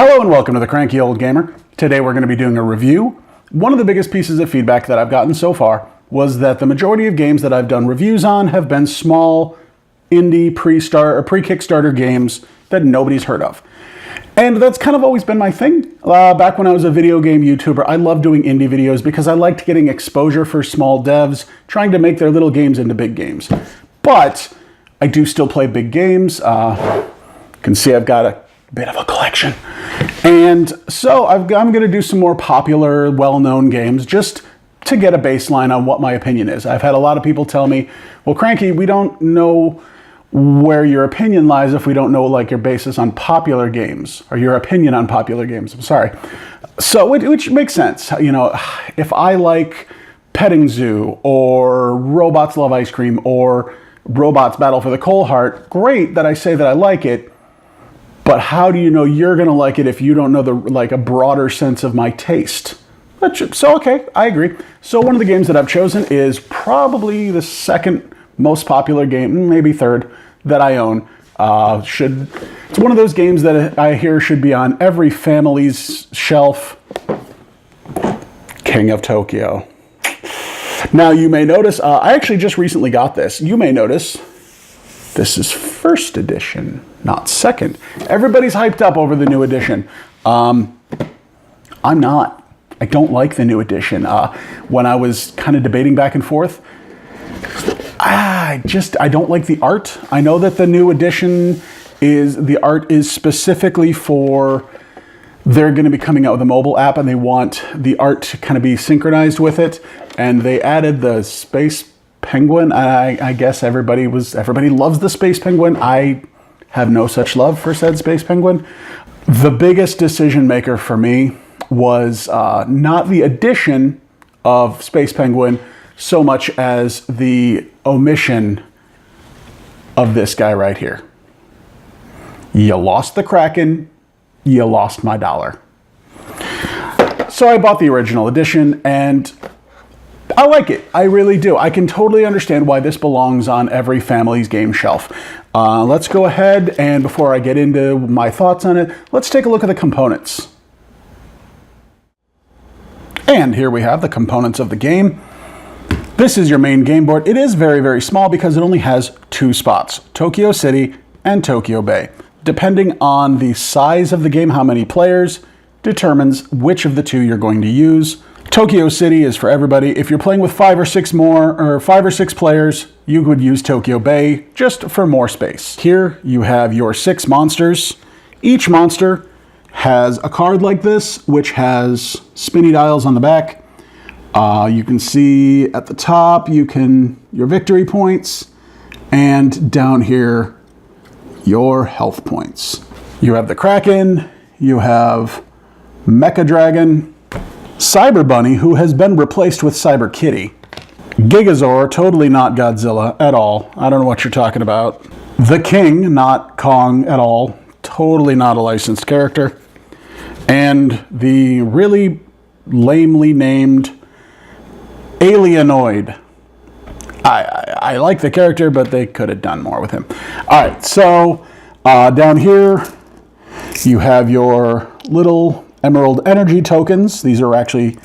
Hello and welcome to the Cranky Old Gamer. Today we're going to be doing a review. One of the biggest pieces of feedback that I've gotten so far was that the majority of games that I've done reviews on have been small, indie, pre-Kickstarter games that nobody's heard of. And that's kind of always been my thing. Back when I was a video game YouTuber, I loved doing indie videos because I liked getting exposure for small devs, trying to make their little games into big games. But I do still play big games. You can see I've got a bit of a collection. And so I'm going to do some more popular, well-known games just to get a baseline on what my opinion is. I've had a lot of people tell me, well, Cranky, we don't know where your opinion lies if we don't know like your basis on popular games or your opinion on popular games. I'm sorry. So, which makes sense. You know, if I like Petting Zoo or Robots Love Ice Cream or Robots Battle for the Coal Heart, great that I say that I like it. But how do you know you're going to like it if you don't know a broader sense of my taste? So, okay, I agree. So one of the games that I've chosen is probably the second most popular game, maybe third, that I own. It's one of those games that I hear should be on every family's shelf. King of Tokyo. Now, you may notice, I actually just recently got this. You may notice this is first edition, not second. Everybody's hyped up over the new edition. I'm not. I don't like the new edition. When I was kind of debating back and forth, I don't like the art. I know that the new edition the art is specifically for, they're going to be coming out with a mobile app and they want the art to kind of be synchronized with it. And they added the space penguin. I guess everybody loves the space penguin. I have no such love for said space penguin. The biggest decision maker for me was not the addition of space penguin so much as the omission of this guy right here. You lost the Kraken, you lost my dollar. So I bought the original edition and I like it. I really do. I can totally understand why this belongs on every family's game shelf. Let's go ahead and before I get into my thoughts on it, let's take a look at the components. And here we have the components of the game. This is your main game board. It is very, very small because it only has two spots, Tokyo City and Tokyo Bay. Depending on the size of the game, how many players determines which of the two you're going to use. Tokyo City is for everybody. If you're playing with five or six players, you would use Tokyo Bay just for more space. Here you have your 6 monsters. Each monster has a card like this, which has spinny dials on the back. You can see at the top, your victory points, and down here, your health points. You have the Kraken, you have Mecha Dragon, Cyber Bunny, who has been replaced with Cyber Kitty. Gigazor, totally not Godzilla at all. I don't know what you're talking about. The King, not Kong at all. Totally not a licensed character. And the really lamely named Alienoid. I like the character, but they could have done more with him. All right, so down here, you have your little Emerald Energy tokens. These are actually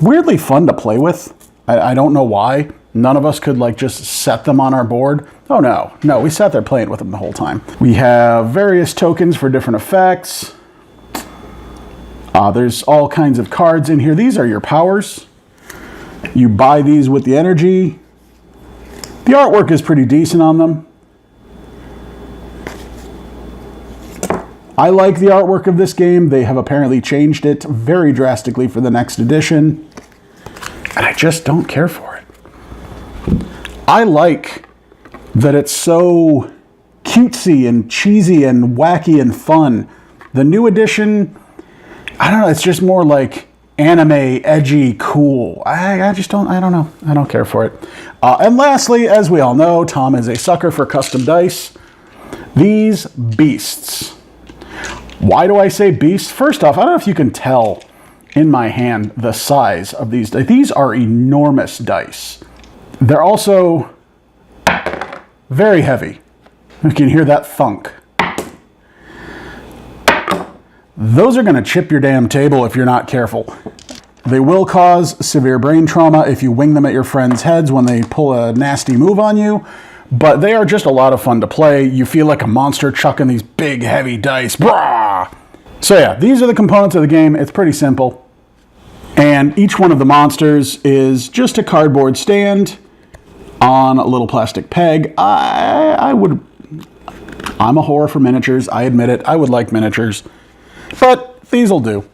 weirdly fun to play with. I don't know why. None of us could just set them on our board. Oh no, we sat there playing with them the whole time. We have various tokens for different effects. There's all kinds of cards in here. These are your powers. You buy these with the energy. The artwork is pretty decent on them. I like the artwork of this game. They have apparently changed it very drastically for the next edition. And I just don't care for it. I like that it's so cutesy and cheesy and wacky and fun. The new edition, I don't know, it's just more like anime, edgy, cool. I don't know. I don't care for it. And lastly, as we all know, Tom is a sucker for custom dice. These beasts. Why do I say beasts? First off, I don't know if you can tell in my hand the size of these dice. These are enormous dice. They're also very heavy. You can hear that thunk. those are going to chip your damn table if you're not careful. They will cause severe brain trauma if you wing them at your friends' heads when they pull a nasty move on you, but they are just a lot of fun to play. You feel like a monster chucking these big, heavy dice. Brah! So yeah, these are the components of the game. It's pretty simple. And each one of the monsters is just a cardboard stand on a little plastic peg. I'm a whore for miniatures. I admit it. I would like miniatures, but these will do.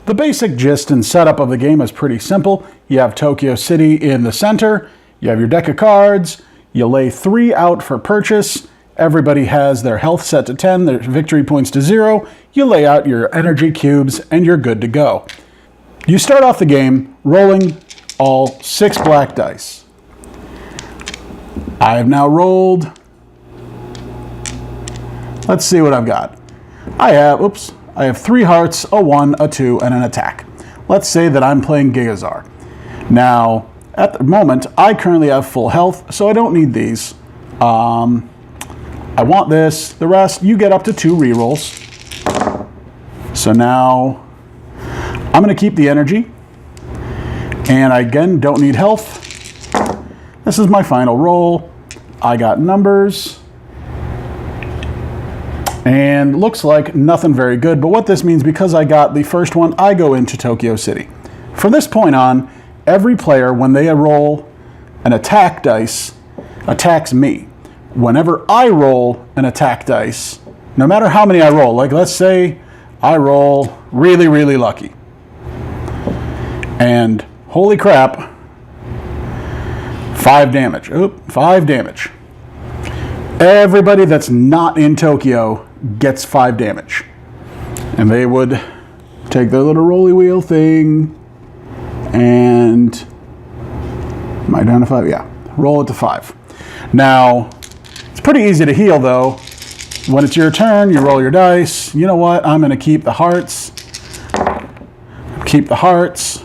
The basic gist and setup of the game is pretty simple. You have Tokyo City in the center. You have your deck of cards. You lay 3 out for purchase. Everybody has their health set to 10, their victory points to 0. You lay out your energy cubes, and you're good to go. You start off the game rolling all 6 black dice. I have now rolled. Let's see what I've got. I have 3 hearts, a 1, a 2, and an attack. Let's say that I'm playing Gigazar. Now, at the moment, I currently have full health, so I don't need these. I want this. The rest, you get up to 2 rerolls. So now, I'm going to keep the energy. And I, again, don't need health. This is my final roll. I got numbers. And looks like nothing very good, but what this means, because I got the first one, I go into Tokyo City. From this point on, every player, when they roll an attack dice, attacks me. Whenever I roll an attack dice, no matter how many I roll, like let's say I roll really, really lucky. And holy crap, 5 damage. 5 damage. Everybody that's not in Tokyo gets 5 damage. And they would take their little rolly wheel thing and, am I down to 5? Yeah, roll it to 5. Now, it's pretty easy to heal though. When it's your turn, you roll your dice. You know what? I'm going to keep the hearts. Keep the hearts.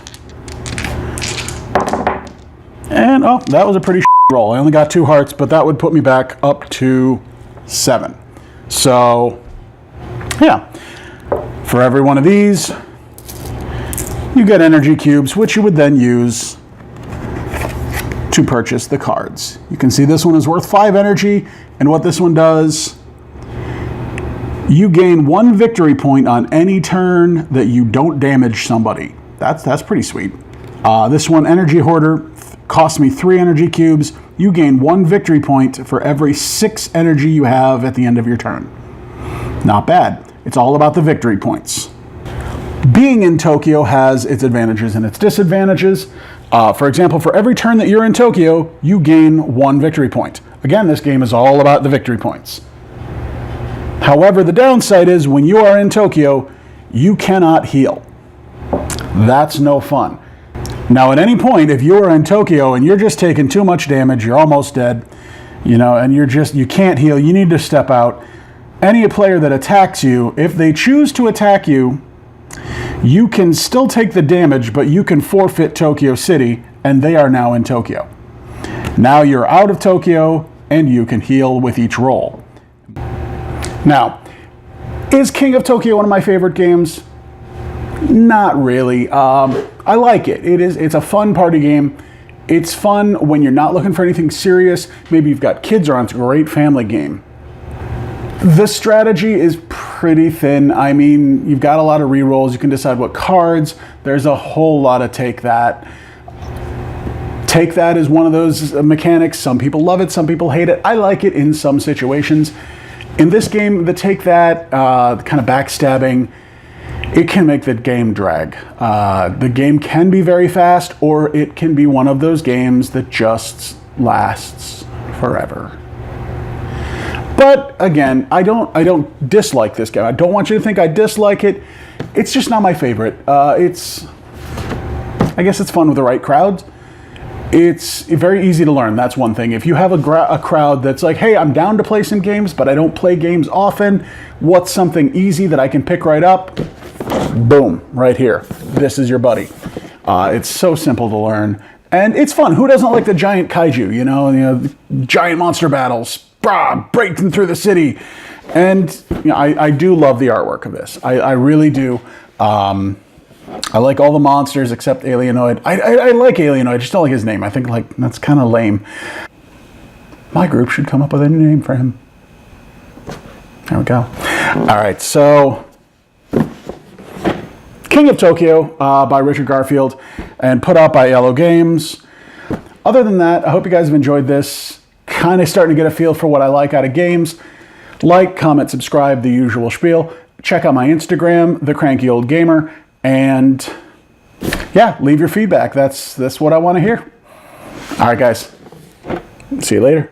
And, oh, that was a pretty roll. I only got 2 hearts, but that would put me back up to 7. So, yeah. For every one of these, you get energy cubes, which you would then use to purchase the cards. You can see this one is worth 5 energy, and what this one does, you gain 1 victory point on any turn that you don't damage somebody. That's pretty sweet. This one, Energy Hoarder, costs me 3 energy cubes. You gain 1 victory point for every 6 energy you have at the end of your turn. Not bad. It's all about the victory points. Being in Tokyo has its advantages and its disadvantages. For example, for every turn that you're in Tokyo, you gain 1 victory point. Again, this game is all about the victory points. However, the downside is when you are in Tokyo, you cannot heal. That's no fun. Now, at any point, if you are in Tokyo and you're just taking too much damage, you're almost dead, and you can't heal, you need to step out. Any player that attacks you, if they choose to attack you, you can still take the damage, but you can forfeit Tokyo City, and they are now in Tokyo. Now you're out of Tokyo, and you can heal with each roll. Now, is King of Tokyo one of my favorite games? Not really. I like it. It's a fun party game. It's fun when you're not looking for anything serious. Maybe you've got kids around. It's a great family game. The strategy is pretty thin. I mean, you've got a lot of rerolls. You can decide what cards. There's a whole lot of take that. Take that is one of those mechanics. Some people love it. Some people hate it. I like it in some situations. In this game, the take that, kind of backstabbing, it can make the game drag. The game can be very fast, or it can be one of those games that just lasts forever. But again, I don't dislike this game. I don't want you to think I dislike it. It's just not my favorite. I guess it's fun with the right crowd. It's very easy to learn. That's one thing. If you have a crowd that's like, hey, I'm down to play some games, but I don't play games often. What's something easy that I can pick right up? Boom, right here. This is your buddy. It's so simple to learn. And it's fun. Who doesn't like the giant kaiju, the giant monster battles? breaking through the city. And you know, I do love the artwork of this. I really do. I like all the monsters except Alienoid. I like Alienoid, I just don't like his name. I think like that's kind of lame. My group should come up with a new name for him. There we go. All right, so King of Tokyo by Richard Garfield and put out by Yellow Games. Other than that, I hope you guys have enjoyed this. Kind of starting to get a feel for what I like out of games. Like, comment, subscribe, the usual spiel. Check out my Instagram, The Cranky Old Gamer. And yeah, leave your feedback. That's what I want to hear. All right, guys. See you later.